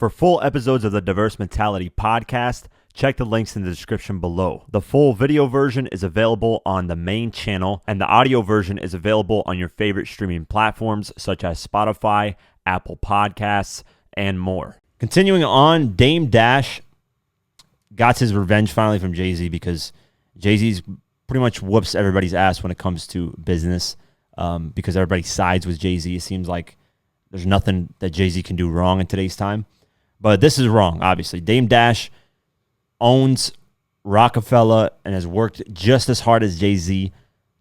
For full episodes of the Diverse Mentality podcast, check the links in the description below. The full video version is available on the main channel, and the audio version is available on your favorite streaming platforms such as Spotify, Apple Podcasts, and more. Continuing on, Dame Dash got his revenge finally from Jay-Z because Jay-Z's pretty much whoops everybody's ass when it comes to business because everybody sides with Jay-Z. It seems like there's nothing that Jay-Z can do wrong in today's time. But this is wrong, obviously. Dame Dash owns roc-a-fella and has worked just as hard as Jay-Z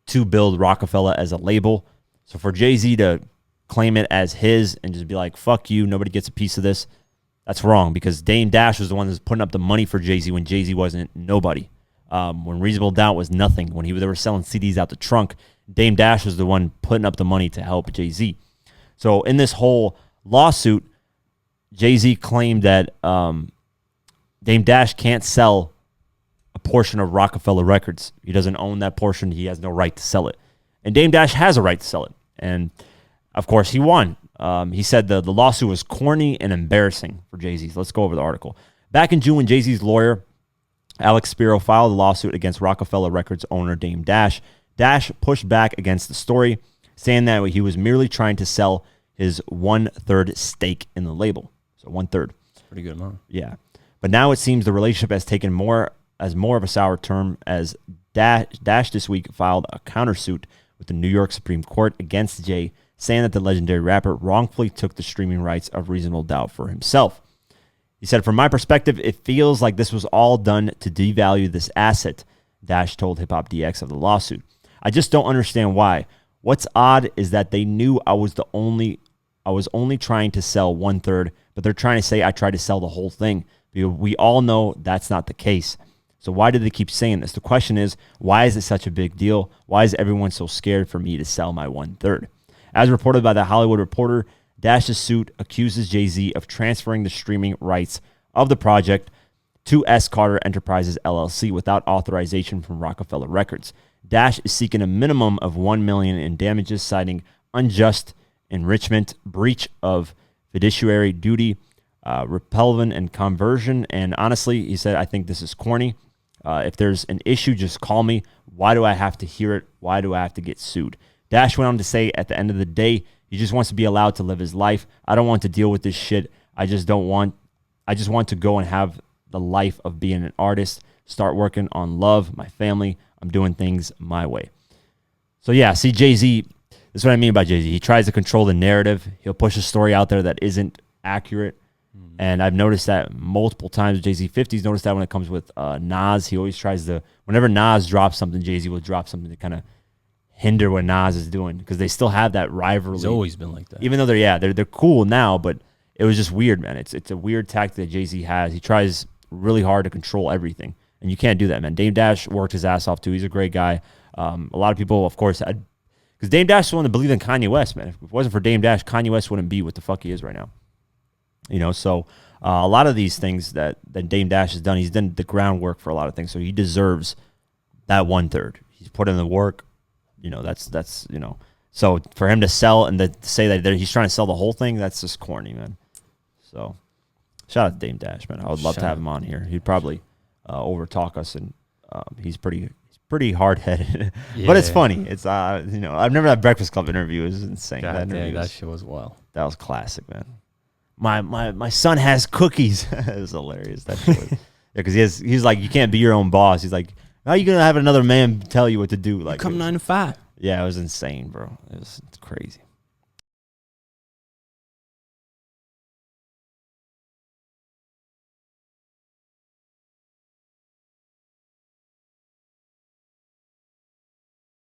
to build roc-a-fella as a label. So for Jay-Z to claim it as his and just be like, fuck you, nobody gets a piece of this, that's wrong because Dame Dash was the one that was putting up the money for Jay-Z when Jay-Z wasn't nobody. When Reasonable Doubt was nothing, when they were selling CDs out the trunk, Dame Dash was the one putting up the money to help Jay-Z. So in this whole lawsuit, Jay-Z claimed that Dame Dash can't sell a portion of roc-a-fella Records. He doesn't own that portion. He has no right to sell it. And Dame Dash has a right to sell it. And, of course, he won. He said the lawsuit was corny and embarrassing for Jay-Z. So let's go over the article. Back in June, when Jay-Z's lawyer, Alex Spiro, filed a lawsuit against roc-a-fella Records owner Dame Dash, Dash pushed back against the story, saying that he was merely trying to sell his 1/3 stake in the label. So 1/3. Pretty good amount. Yeah. But now it seems the relationship has taken more of a sour turn as Dash this week filed a countersuit with the New York Supreme Court against Jay, saying that the legendary rapper wrongfully took the streaming rights of Reasonable Doubt for himself. He said, "From my perspective, it feels like this was all done to devalue this asset," Dash told Hip Hop DX of the lawsuit. "I just don't understand why. What's odd is that they knew I was only trying to sell 1/3, but they're trying to say I tried to sell the whole thing. We all know that's not the case. So why do they keep saying this? The question is, why is it such a big deal? Why is everyone so scared for me to sell my 1/3? As reported by The Hollywood Reporter, Dash's suit accuses Jay-Z of transferring the streaming rights of the project to S. Carter Enterprises, LLC, without authorization from roc-a-fella Records. Dash is seeking a minimum of $1 million in damages, citing unjust enrichment, breach of fiduciary duty, repellent and conversion. And honestly, he said, I think this is corny. If there's an issue, just call me. Why do I have to hear it? Why do I have to get sued?" Dash went on to say, at the end of the day, he just wants to be allowed to live his life. I don't want to deal with this shit. I just want to go and have the life of being an artist, start working on love, my family. I'm doing things my way. So yeah, see, Jay-Z, that's what I mean by Jay-Z. He tries to control the narrative. He'll push a story out there that isn't accurate. And I've noticed that multiple times. Jay-Z 50's noticed that when it comes with Nas. He always tries to, whenever Nas drops something, Jay-Z will drop something to kind of hinder what Nas is doing because they still have that rivalry. He's always been like that. Even though they're cool now, but it was just weird, man. It's a weird tactic that Jay-Z has. He tries really hard to control everything, and you can't do that, man. Dame Dash worked his ass off too. He's a great guy. A lot of people, of course, because Dame Dash is the one that believed in Kanye West, man. If it wasn't for Dame Dash, Kanye West wouldn't be what the fuck he is right now. So a lot of these things that Dame Dash has done, he's done the groundwork for a lot of things. So he deserves that 1/3. He's put in the work. That's. So for him to sell and to say that he's trying to sell the whole thing, that's just corny, man. So shout out to Dame Dash, man. I would love to have him on here. He'd probably overtalk us, and he's pretty hard-headed. Yeah. But it's funny. It's I've never had Breakfast Club interview. It was insane. That shit was wild. That was classic, man. My son has cookies. It was hilarious. That shit was, because he's like, you can't be your own boss. He's like, how are you gonna have another man tell you what to do? Like, come 9 to 5. Yeah, it was insane, bro. It's crazy.